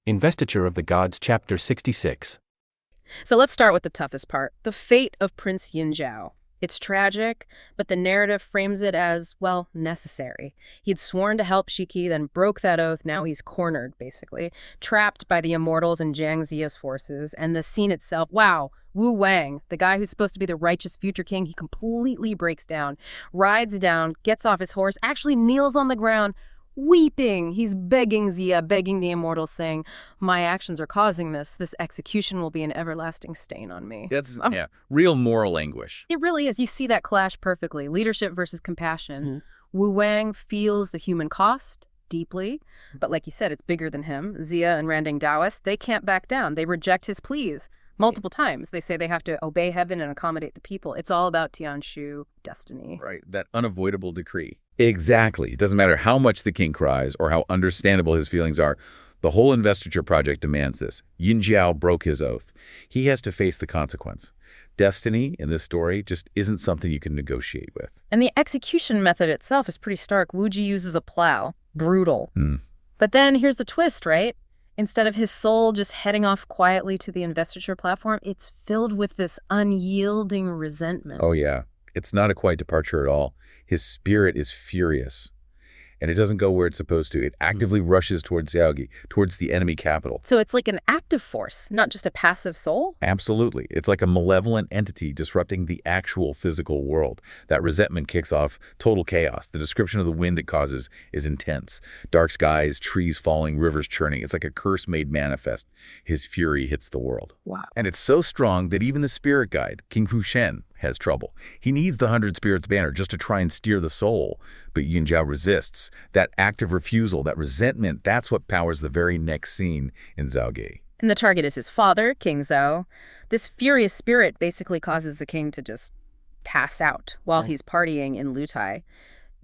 Investiture of the Gods, Chapter 66. So let's start with the toughest part, the fate of Prince Yinzhao. It's tragic, but the narrative frames it as, well, necessary. He'd sworn to help Shiki, then broke that oath. Now he's cornered, basically, trapped by the immortals and Zhang Ziya's forces. And the scene itself, wow, Wu Wang, the guy who's supposed to be the righteous future king, he completely breaks down, rides down, gets off his horse, actually kneels on the ground, weeping. He's begging Ziya, begging the immortals, saying, my actions are causing this. This execution will be an everlasting stain on me. That's, real moral anguish. It really is. You see that clash perfectly. Leadership versus compassion. Wu Wang feels the human cost deeply, but like you said, it's bigger than him. Ziya and Randing Taoist, they can't back down. They reject his pleas multiple times. They say they have to obey heaven and accommodate the people. It's all about Tianshu destiny. Right, that unavoidable decree. Exactly. It doesn't matter how much the king cries or how understandable his feelings are. The whole investiture project demands this. Yinzhao broke his oath. He has to face the consequence. Destiny in this story just isn't something you can negotiate with. And the execution method itself is pretty stark. Wuji uses a plow. Brutal. But then here's the twist, right? Instead of his soul just heading off quietly to the investiture platform, it's filled with this unyielding resentment. Oh, yeah. It's not a quiet departure at all. His spirit is furious. And it doesn't go where it's supposed to. It actively rushes towards Xiaogi, towards the enemy capital. So it's like an active force, not just a passive soul? Absolutely. It's like a malevolent entity disrupting the actual physical world. That resentment kicks off total chaos. The description of the wind it causes is intense. Dark skies, trees falling, rivers churning. It's like a curse made manifest. His fury hits the world. Wow. And it's so strong that even the spirit guide, King Fu Shen, has trouble. He needs the 100 Spirits banner just to try and steer the soul, but Yinzhao resists. That active refusal, that resentment, that's what powers the very next scene in Zhaoge. And the target is his father, King Zhao. This furious spirit basically causes the king to just pass out while he's partying in Lutai,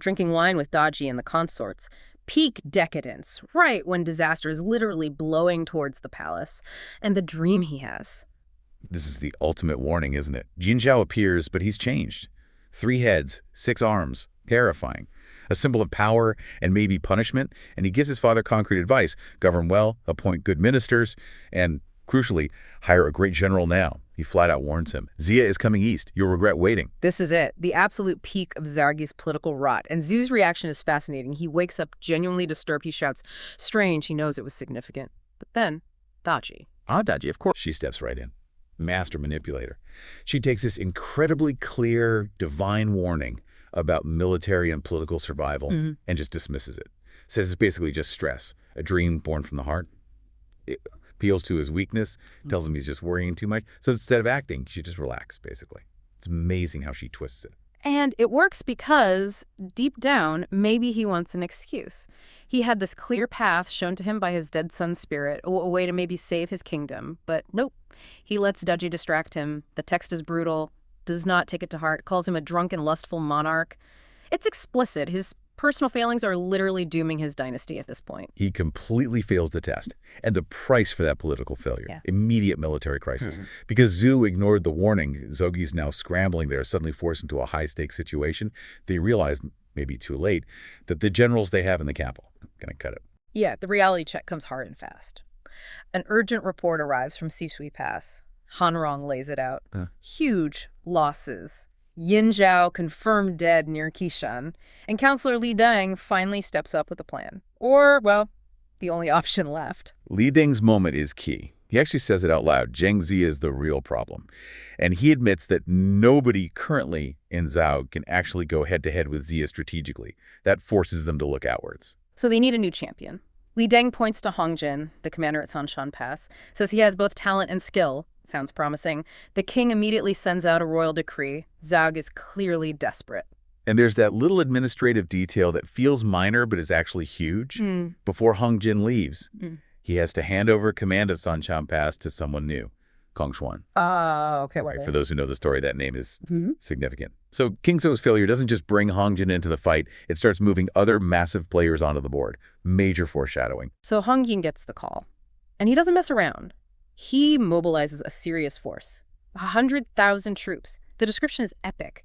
drinking wine with Daji and the consorts. Peak decadence, right when disaster is literally blowing towards the palace. And the dream he has. This is the ultimate warning, isn't it? Yinzhao appears, but he's changed. 3 heads, 6 arms, terrifying. A symbol of power and maybe punishment, and he gives his father concrete advice. Govern well, appoint good ministers, and, crucially, hire a great general now. He flat out warns him. Ziya is coming east. You'll regret waiting. This is it, the absolute peak of Zhaoge's political rot. And Zhu's reaction is fascinating. He wakes up genuinely disturbed. He shouts, strange. He knows it was significant. But then, Daji. Daji, of course. She steps right in. Master manipulator. She takes this incredibly clear, divine warning about military and political survival and just dismisses it. Says it's basically just stress, a dream born from the heart. It appeals to his weakness, tells him he's just worrying too much. So instead of acting, she just relaxes, basically. It's amazing how she twists it. And it works because, deep down, maybe he wants an excuse. He had this clear path shown to him by his dead son's spirit, a way to maybe save his kingdom. But nope. He lets Daji distract him. The text is brutal, does not take it to heart, calls him a drunken, lustful monarch. It's explicit. His personal failings are literally dooming his dynasty at this point. He completely fails the test. And the price for that political failure, immediate military crisis. Because Zhu ignored the warning, Zogi's now scrambling there, suddenly forced into a high-stakes situation. They realized, maybe too late, that the generals they have in the capital are going to cut it. Yeah, the reality check comes hard and fast. An urgent report arrives from Sisui Pass. Hanrong lays it out. Huge losses. Yinzhao confirmed dead near Qishan, and Counselor Li Deng finally steps up with a plan. Or, well, the only option left. Li Deng's moment is key. He actually says it out loud. Zhang Ziya is the real problem. And he admits that nobody currently in Zhao can actually go head-to-head with Ziya strategically. That forces them to look outwards. So they need a new champion. Li Deng points to Hongjin, the commander at Sanshan Pass, says he has both talent and skill. Sounds promising. The king immediately sends out a royal decree. Zhao is clearly desperate. And there's that little administrative detail that feels minor but is actually huge. Before Hongjin leaves, he has to hand over command of Sanshan Pass to someone new, Kongshuan. Okay. Right, for those who know the story, that name is significant. So King Zhou's failure doesn't just bring Hongjin into the fight. It starts moving other massive players onto the board. Major foreshadowing. So Hongjin gets the call. And he doesn't mess around. He mobilizes a serious force. 100,000 troops. The description is epic.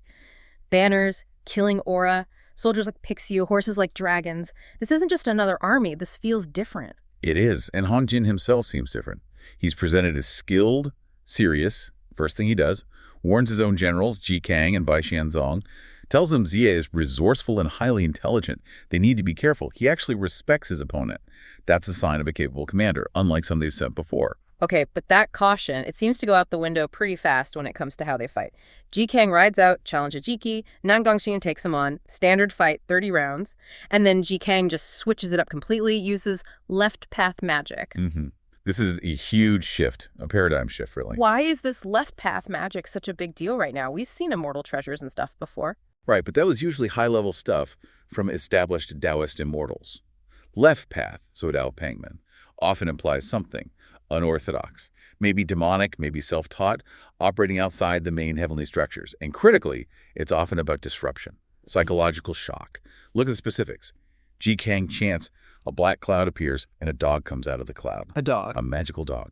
Banners, killing aura, soldiers like Pixiu, horses like dragons. This isn't just another army. This feels different. It is, and Hong Jin himself seems different. He's presented as skilled, serious, first thing he does, warns his own generals, Ji Kang and Bai Xianzong, tells them Xie is resourceful and highly intelligent. They need to be careful. He actually respects his opponent. That's a sign of a capable commander, unlike some they've sent before. Okay, but that caution, it seems to go out the window pretty fast when it comes to how they fight. Ji Kang rides out, challenges Jiki, Nan Gongxin takes him on, standard fight, 30 rounds, and then Ji Kang just switches it up completely, uses left path magic. This is a huge shift, a paradigm shift, really. Why is this left path magic such a big deal right now? We've seen immortal treasures and stuff before. Right, but that was usually high-level stuff from established Taoist immortals. Left path, so Dao Pengman, often implies something unorthodox, maybe demonic, maybe self-taught, operating outside the main heavenly structures. And critically, it's often about disruption, psychological shock. Look at the specifics. Ji Kang chants, a black cloud appears, and a dog comes out of the cloud. A dog. A magical dog.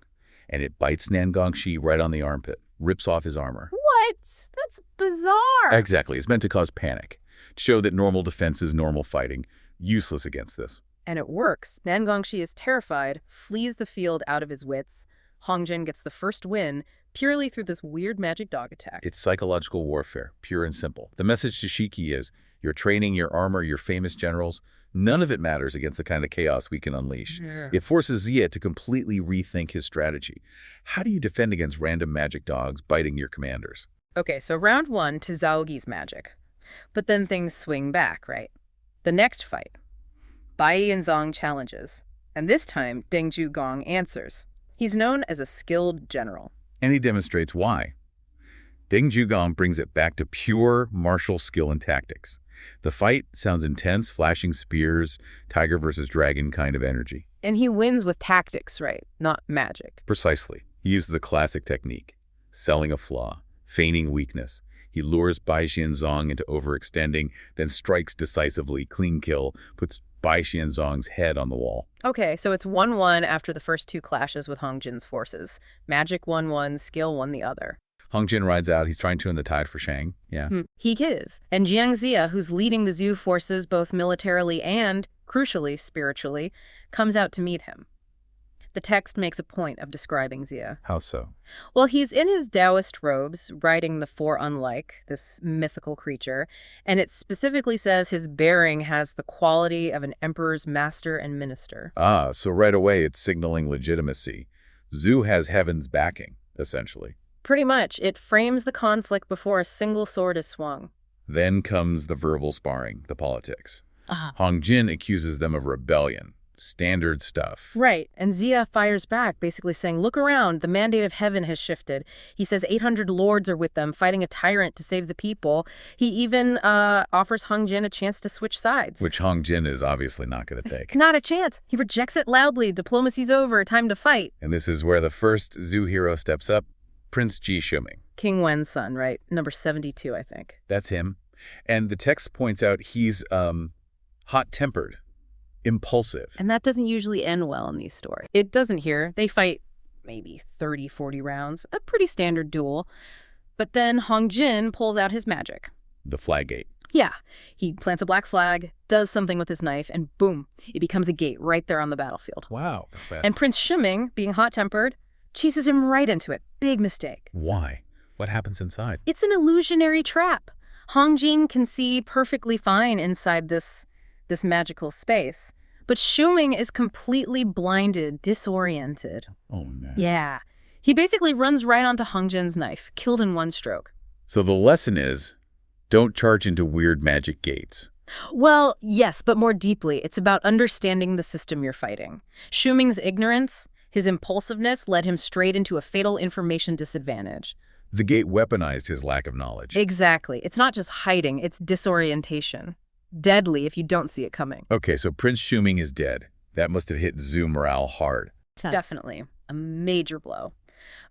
And it bites Nan Gongxi right on the armpit, rips off his armor. What? That's bizarre. Exactly. It's meant to cause panic, to show that normal defense is normal fighting, useless against this. And it works. Nan Gongxi is terrified, flees the field out of his wits. Hong Jin gets the first win purely through this weird magic dog attack. It's psychological warfare, pure and simple. The message to Shiki is, your training, your armor, your famous generals, none of it matters against the kind of chaos we can unleash. Yeah. It forces Xie to completely rethink his strategy. How do you defend against random magic dogs biting your commanders? Okay, so round one to Zhaogi's magic. But then things swing back, right? The next fight. Bai Yanzong challenges, and this time Deng Zhugong answers. He's known as a skilled general. And he demonstrates why. Deng Zhugong brings it back to pure martial skill and tactics. The fight sounds intense, flashing spears, tiger versus dragon kind of energy. And he wins with tactics, right? Not magic. Precisely. He uses the classic technique, selling a flaw, feigning weakness. He lures Bai Xianzong into overextending, then strikes decisively, clean kill, puts Bai Xianzong's head on the wall. Okay, so it's 1-1 after the first two clashes with Hong Jin's forces. Magic won one, skill won the other. Hong Jin rides out. He's trying to turn the tide for Shang. Yeah. He is. And Jiang Xia, who's leading the Zhu forces both militarily and, crucially, spiritually, comes out to meet him. The text makes a point of describing Xia. How so? Well, he's in his Taoist robes, riding the four unlike, this mythical creature, and it specifically says his bearing has the quality of an emperor's master and minister. Ah, so right away it's signaling legitimacy. Zhu has heaven's backing, essentially. Pretty much. It frames the conflict before a single sword is swung. Then comes the verbal sparring, the politics. Hong Jin accuses them of rebellion. Standard stuff. Right, and Xia fires back, basically saying, look around, the mandate of heaven has shifted. He says 800 lords are with them, fighting a tyrant to save the people. He even offers Hong Jin a chance to switch sides. Which Hong Jin is obviously not going to take. Not a chance. He rejects it loudly. Diplomacy's over. Time to fight. And this is where the first Zhu hero steps up, Prince Ji Shuming. King Wen's son, right? Number 72, I think. That's him. And the text points out he's hot-tempered. Impulsive. And that doesn't usually end well in these stories. It doesn't here. They fight maybe 30, 40 rounds, a pretty standard duel. But then Hong Jin pulls out his magic. The flag gate. Yeah. He plants a black flag, does something with his knife, and boom, it becomes a gate right there on the battlefield. Wow. And Prince Shuming, being hot-tempered, chases him right into it. Big mistake. Why? What happens inside? It's an illusionary trap. Hong Jin can see perfectly fine inside this magical space. But Shuming is completely blinded, disoriented. Oh, man. Yeah. He basically runs right onto Hong Jin's knife, killed in one stroke. So the lesson is, don't charge into weird magic gates. Well, yes, but more deeply, it's about understanding the system you're fighting. Shuming's ignorance, his impulsiveness led him straight into a fatal information disadvantage. The gate weaponized his lack of knowledge. Exactly. It's not just hiding, it's disorientation. Deadly if you don't see it coming. Okay, so Prince Shuming is dead. That must have hit Zhu morale hard. It's definitely a major blow.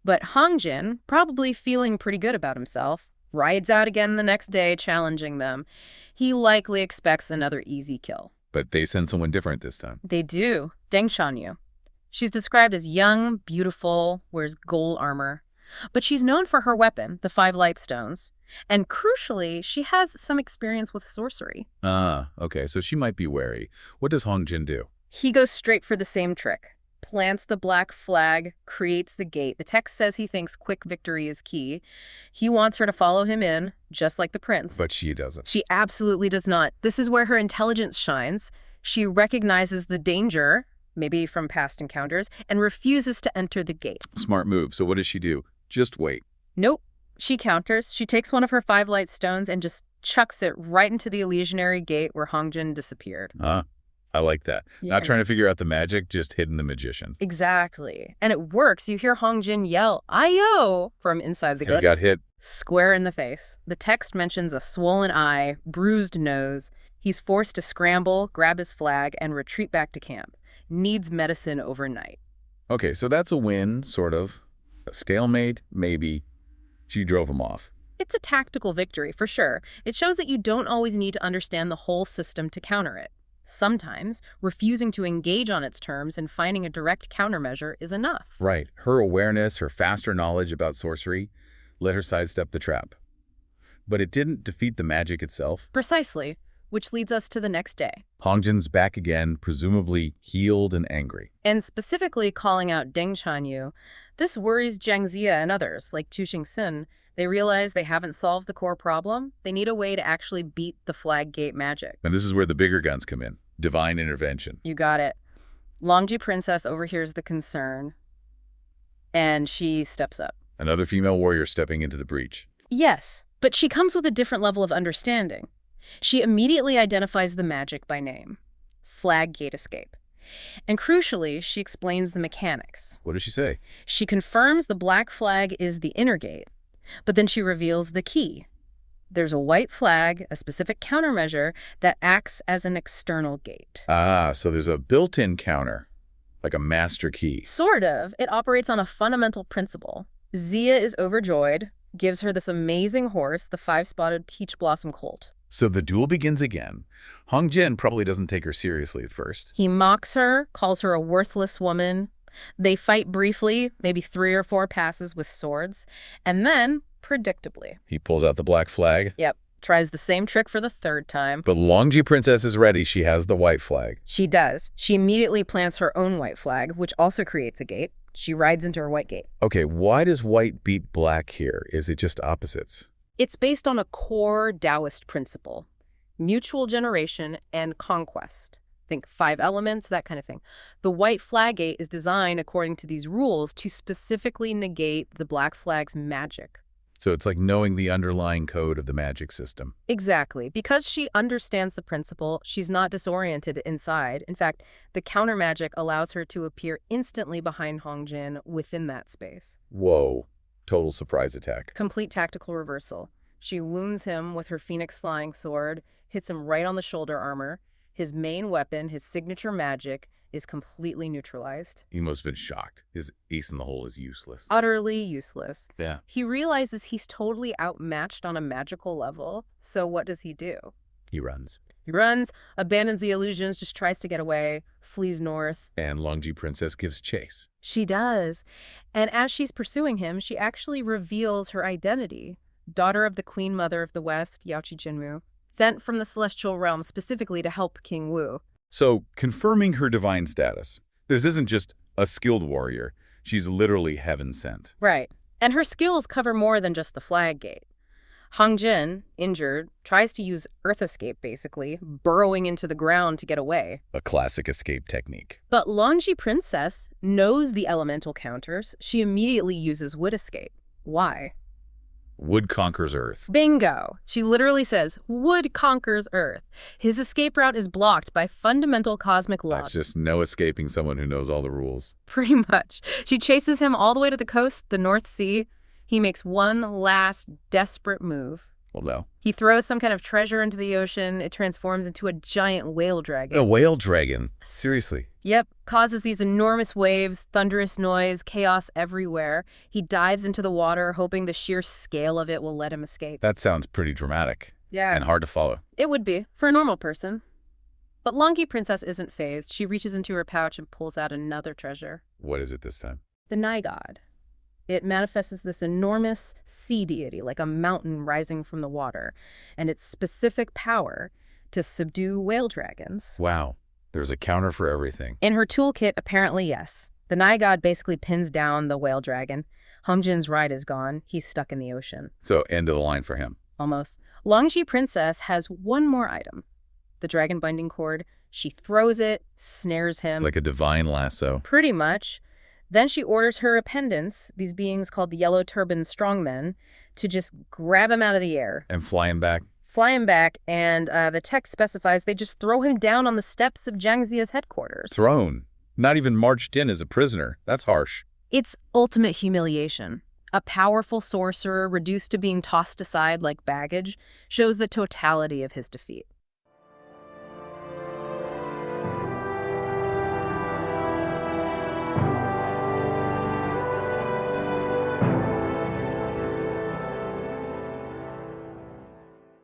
But Hong Jin, probably feeling pretty good about himself, rides out again the next day challenging them. He likely expects another easy kill. But they send someone different this time. They do. Deng Shanyu. She's described as young, beautiful, wears gold armor. But she's known for her weapon, the 5 light stones. And crucially, she has some experience with sorcery. Ah, okay, so she might be wary. What does Hong Jin do? He goes straight for the same trick. Plants the black flag, creates the gate. The text says he thinks quick victory is key. He wants her to follow him in, just like the prince. But she doesn't. She absolutely does not. This is where her intelligence shines. She recognizes the danger, maybe from past encounters, and refuses to enter the gate. Smart move. So what does she do? Just wait. Nope. She counters. She takes one of her 5 light stones and just chucks it right into the illusionary gate where Hongjin disappeared. I like that. Yeah. Not trying to figure out the magic, just hitting the magician. Exactly. And it works. You hear Hongjin yell, "Ayo!" from inside the gate. He got hit. Square in the face. The text mentions a swollen eye, bruised nose. He's forced to scramble, grab his flag, and retreat back to camp. Needs medicine overnight. Okay, so that's a win, sort of. A stalemate, maybe. She drove him off. It's a tactical victory, for sure. It shows that you don't always need to understand the whole system to counter it. Sometimes, refusing to engage on its terms and finding a direct countermeasure is enough. Right. Her awareness, her faster knowledge about sorcery, let her sidestep the trap. But it didn't defeat the magic itself. Precisely, which leads us to the next day. Hongjin's back again, presumably healed and angry. And specifically calling out Deng Chanyu, this worries Jiang Ziya and others, like Chu Xingxin. They realize they haven't solved the core problem. They need a way to actually beat the flag gate magic. And this is where the bigger guns come in. Divine intervention. You got it. Longji Princess overhears the concern, and she steps up. Another female warrior stepping into the breach. Yes, but she comes with a different level of understanding. She immediately identifies the magic by name. Flag gate escape. And crucially, she explains the mechanics. What does she say? She confirms the black flag is the inner gate, but then she reveals the key. There's a white flag, a specific countermeasure, that acts as an external gate. Ah, so there's a built-in counter, like a master key. Sort of. It operates on a fundamental principle. Ziya is overjoyed, gives her this amazing horse, the 5-spotted peach blossom colt. So the duel begins again. Hongjin probably doesn't take her seriously at first. He mocks her, calls her a worthless woman. They fight briefly, maybe 3 or 4 passes with swords, and then, predictably, He pulls out the black flag. Yep, tries the same trick for the 3rd time. But Longji Princess is ready. She has the white flag. She does. She immediately plants her own white flag, which also creates a gate. She rides into her white gate. Okay, why does white beat black here? Is it just opposites? It's based on a core Taoist principle: mutual generation and conquest. Think 5 elements, that kind of thing. The white flag gate is designed according to these rules to specifically negate the black flag's magic. So it's like knowing the underlying code of the magic system. Exactly. Because she understands the principle, she's not disoriented inside. In fact, the counter magic allows her to appear instantly behind Hongjin within that space. Whoa. Total surprise attack. Complete tactical reversal. She wounds him with her phoenix flying sword, hits him right on the shoulder armor. His main weapon, his signature magic, is completely neutralized. He must have been shocked. His ace in the hole is useless. Utterly useless. Yeah. He realizes he's totally outmatched on a magical level, so what does he do? He runs. He runs, abandons the illusions, just tries to get away, flees north. And Longji Princess gives chase. She does. And as she's pursuing him, she actually reveals her identity. Daughter of the Queen Mother of the West, Yaoqi Jinmu, sent from the Celestial Realm specifically to help King Wu. So, confirming her divine status. This isn't just a skilled warrior. She's literally heaven sent. Right. And her skills cover more than just the flag gate. Hongjin, injured, tries to use Earth Escape, basically, burrowing into the ground to get away. A classic escape technique. But Longji Princess knows the elemental counters. She immediately uses Wood Escape. Why? Wood conquers Earth. Bingo! She literally says, wood conquers Earth. His escape route is blocked by fundamental cosmic law. That's just no escaping someone who knows all the rules. Pretty much. She chases him all the way to the coast, the North Sea. He makes one last desperate move. Well, no. He throws some kind of treasure into the ocean. It transforms into a giant whale dragon. A whale dragon? Seriously? Yep. Causes these enormous waves, thunderous noise, chaos everywhere. He dives into the water, hoping the sheer scale of it will let him escape. That sounds pretty dramatic. Yeah. And hard to follow. It would be, for a normal person. But Longji Princess isn't fazed. She reaches into her pouch and pulls out another treasure. What is it this time? The Nai God. It manifests as this enormous sea deity, like a mountain rising from the water, and its specific power to subdue whale dragons. Wow. There's a counter for everything. In her toolkit, apparently, yes. The Nai god basically pins down the whale dragon. Humjin's ride is gone. He's stuck in the ocean. So end of the line for him. Almost. Longji Princess has one more item. The dragon binding cord. She throws it, snares him. Like a divine lasso. Pretty much. Then she orders her appendants, these beings called the Yellow Turban Strongmen, to just grab him out of the air. And fly him back. Fly him back, and the text specifies they just throw him down on the steps of Zhang Zia's headquarters. Thrown. Not even marched in as a prisoner. That's harsh. It's ultimate humiliation. A powerful sorcerer reduced to being tossed aside like baggage shows the totality of his defeat.